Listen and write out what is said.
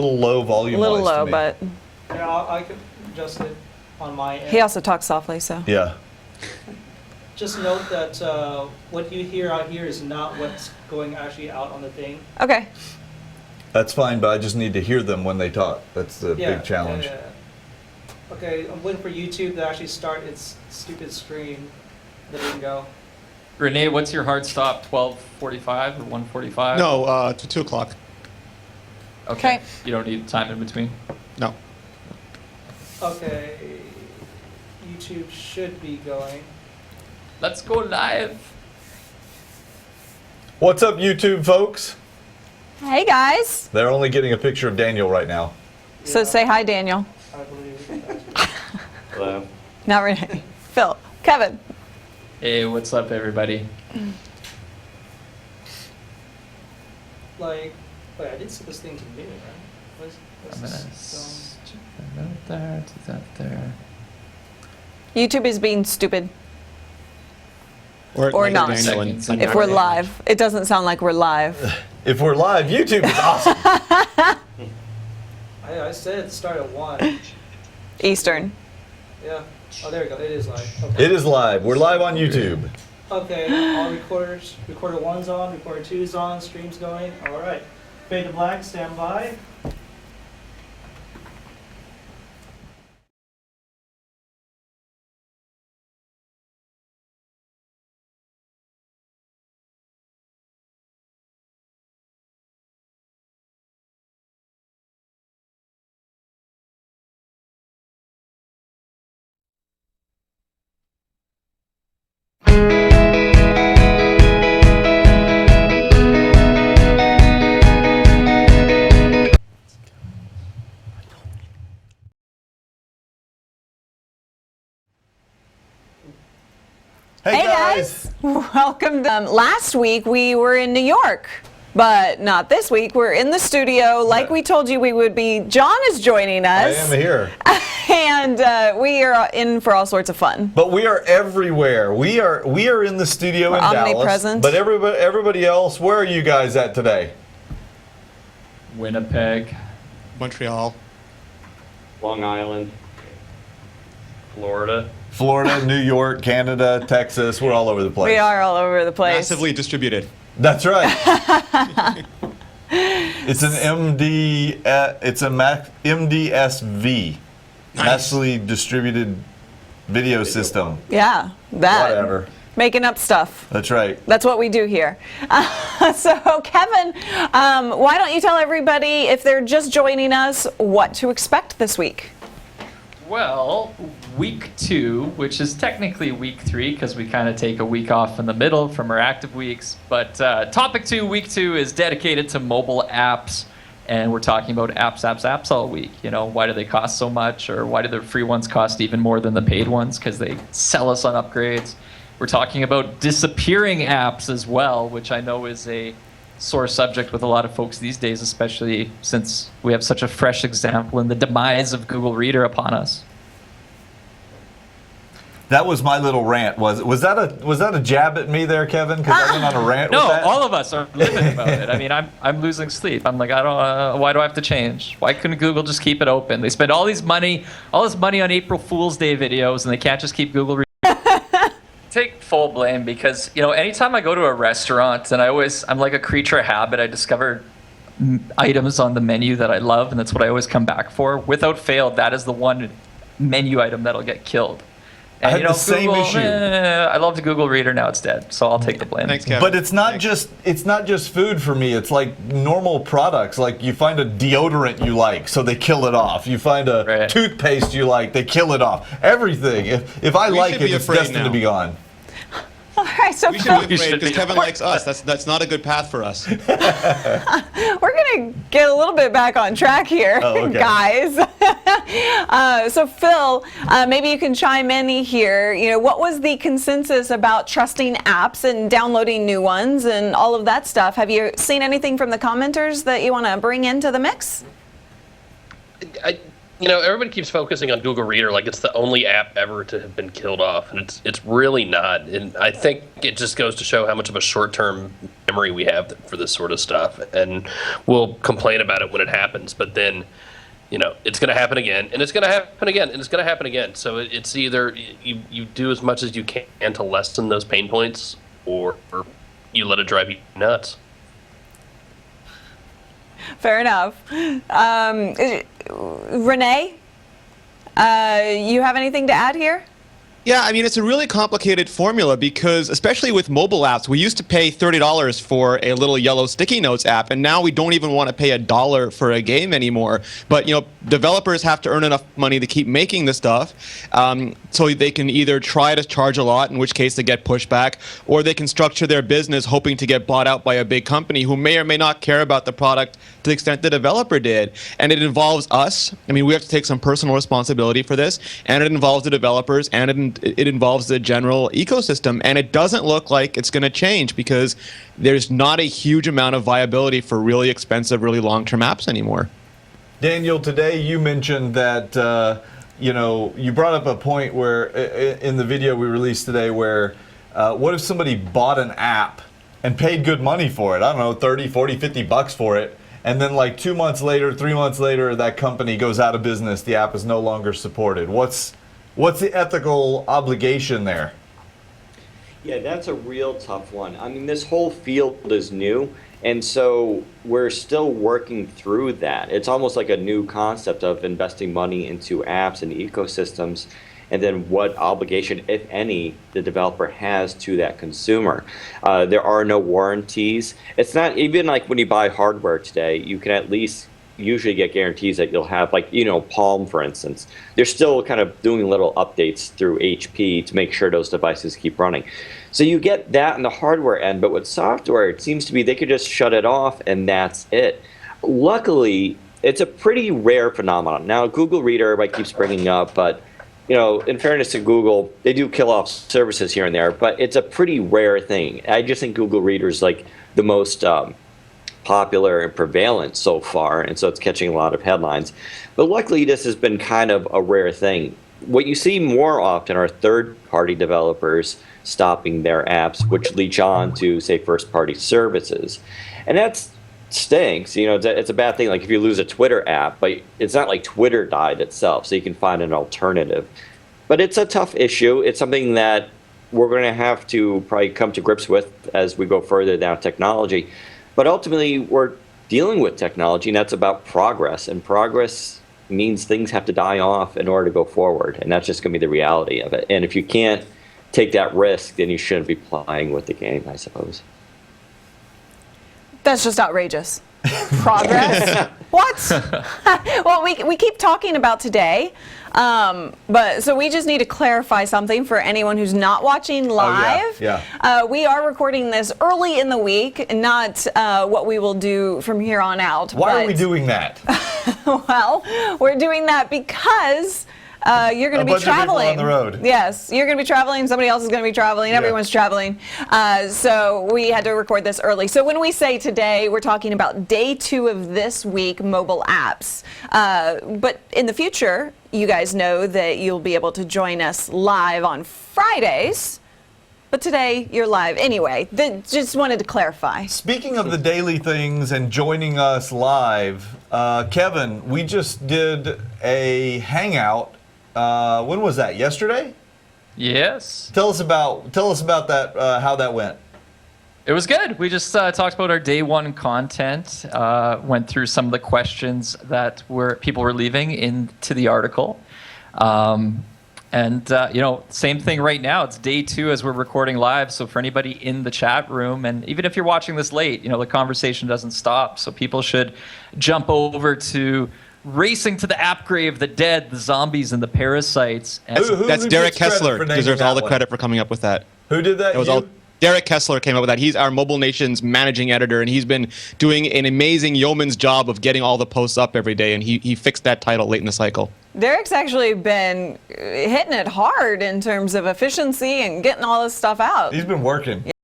little low volume. A little low, but Yeah, I can adjust it on my end. he also talks softly, so. yeah. Just note that what you hear out here is not what's going actually out on the thing. Okay. That's fine, but I just need to hear them when they talk. That's the big challenge. Yeah. Okay, I'm waiting for YouTube to actually start its stupid stream. There we go. Renee, what's your hard stop? 12:45 or 1:45? No, to 2 o'clock. Okay. You don't need time in between? No. Okay, YouTube should be going. Let's go live. What's up, YouTube folks? Hey, guys. They're only getting a picture of Daniel right now. So Yeah, say hi, Daniel. I believe. Hello. Not Renee. Phil. Kevin. Hey, what's up, everybody? Like, wait, I did set this thing to mute, right? What's I'm gonna this? stick that out there, do that there. YouTube is being stupid. Or Or not. Daniel and If If we're live. It doesn't sound like we're live. If we're live, YouTube is awesome. I said start at 1. Eastern. Yeah. Oh, there we go. It is live. Okay. It is live. We're live on YouTube. Okay, all recorders. Recorder 1's on, recorder 2's on, stream's going. All right. Fade to black, stand by. Hey, guys. Welcome. Last week we were in New York, but not this week. We're in the studio like we told you we would be. John is joining I us. am here. And we are in for all sorts of fun. But we are everywhere. We are in the studio in Dallas. Omnipresent. But everybody else, where are you guys at today? Winnipeg, Montreal. Long Island. Florida. Florida, New York, Canada, Texas. We're all over the place. We are all over the place. Massively distributed. That's right. It's an MDSV, massively distributed video system. Yeah, that. Whatever. Making up stuff. That's right. That's what we do here. So, Kevin, why don't you tell everybody, if they're just joining us, what to expect this week? Well, week 2, which is technically week 3 because we kind of take a week off in the middle from our active weeks. But topic 2, week 2, is dedicated to mobile apps. And we're talking about apps all week. You know, why do they cost so much? Or why do the free ones cost even more than the paid ones? Because they sell us on upgrades. We're talking about disappearing apps as well, which I know is a sore subject with a lot of folks these days, especially since we have such a fresh example in the demise of Google Reader upon us. That was my little rant. Was that a jab at me there, Kevin? Because I went on a rant. No, with that? all of us are living about it. I mean, I'm losing sleep. I'm like, I don't. Why do I have to change? Why couldn't Google just keep it open? They spend all this money on April Fool's Day videos, and they can't just keep Google Reader. Take full blame because, you know, anytime I go to a restaurant, and I'm like a creature of habit. I discover items on the menu that I love, and that's what I always come back for. Without fail, that is the one menu item that'll get killed. And, I had the same Google, issue. I love the Google Reader, now it's dead, so I'll take the blame. Thanks, Kevin. But it's not just food for me. It's like normal products. Like you find a deodorant you like, so they kill it off. You find a toothpaste you like, they kill it off. Everything. If I like it, it's destined to be gone. All right, so We should be afraid because Kevin likes us. That's not a good path for us. we're going to get a little bit back on track here, guys. So, Phil, maybe you can chime in here. You know, what was the consensus about trusting apps and downloading new ones and all of that stuff? Have you seen anything from the commenters that you want to bring into the mix? everybody keeps focusing on Google Reader like it's the only app ever to have been killed off, and it's really not. And I think it just goes to show how much of a short-term memory we have for this sort of stuff. And we'll complain about it when it happens, but then, it's going to happen again, and it's going to happen again, and it's going to happen again. So it's either you do as much as you can to lessen those pain points, or you let it drive you nuts. Fair enough. Renee, you have anything to add here? Yeah, I mean, it's a really complicated formula because, especially with mobile apps, we used to pay $30 for a little yellow sticky notes app, and now we don't even want to pay $1 for a game anymore. But, developers have to earn enough money to keep making the stuff, so they can either try to charge a lot, in which case they get pushback, or they can structure their business hoping to get bought out by a big company who may or may not care about the product to the extent the developer did. And it involves us. I mean, we have to take some personal responsibility for this, and it involves the developers, and it involves the general ecosystem. And it doesn't look like it's going to change because there's not a huge amount of viability for really expensive, really long-term apps anymore. Daniel, today you mentioned that, you brought up a point where in the video we released today where what if somebody bought an app and paid good money for it? I don't know, 30, 40, 50 bucks for it. And then like 2 months later, 3 months later, that company goes out of business. The app is no longer supported. What's the ethical obligation there? Yeah, that's a real tough one. I mean, this whole field is new, and so we're still working through that. It's almost like a new concept of investing money into apps and ecosystems, and then what obligation, if any, the developer has to that consumer. There are no warranties. It's not even like when you buy hardware today, you can at least usually get guarantees that you'll have, like, Palm, for instance. They're still kind of doing little updates through HP to make sure those devices keep running. So you get that in the hardware end, but with software, it seems to be they could just shut it off and that's it. Luckily, it's a pretty rare phenomenon. Now, Google Reader, everybody keeps bringing up, but in fairness to Google, they do kill off services here and there, but it's a pretty rare thing. I just think Google Reader is like the most popular and prevalent so far, and so it's catching a lot of headlines. But luckily, this has been kind of a rare thing. What you see more often are third-party developers stopping their apps, which leech on to, say, first-party services. And that stinks. It's a bad thing. Like if you lose a Twitter app, but it's not like Twitter died itself, so you can find an alternative. But it's a tough issue. It's something that we're going to have to probably come to grips with as we go further down technology. But ultimately, we're dealing with technology, and that's about progress. And progress means things have to die off in order to go forward. And that's just going to be the reality of it. And if you can't take that risk, then you shouldn't be playing with the game, I suppose. That's just outrageous. Progress? What? Well, we keep talking about today, but so we just need to clarify something for anyone who's not watching live. Oh, yeah. We are recording this early in the week, not what we will do from here on out. Why are we doing that? Well, we're doing that because you're going to be traveling. On the road. Yes, you're going to be traveling. Somebody else is going to be traveling. Yeah. Everyone's traveling. So we had to record this early. So when we say today, we're talking about day 2 of this week, mobile apps. But in the future, you guys know that you'll be able to join us live on Fridays. But today, you're live. Anyway, just wanted to clarify. Speaking of the daily things and joining us live, Kevin, we just did a hangout. When was that? Yesterday? Yes. Tell us about that. How that went. It was good. We just talked about our day 1 content. Went through some of the questions that people were leaving into the article. And same thing right now. It's day 2 as we're recording live. So for anybody in the chat room, and even if you're watching this late, the conversation doesn't stop. So people should jump over to Racing to the App Grave, the Dead, the Zombies, and the Parasites. And That's Derek Kessler. Deserves all the credit for coming up with that. Who did that? It was all Derek Kessler came up with that. He's our Mobile Nation's managing editor, and he's been doing an amazing yeoman's job of getting all the posts up every day, and he fixed that title late in the cycle. Derek's actually been hitting it hard in terms of efficiency and getting all this stuff out. He's been working.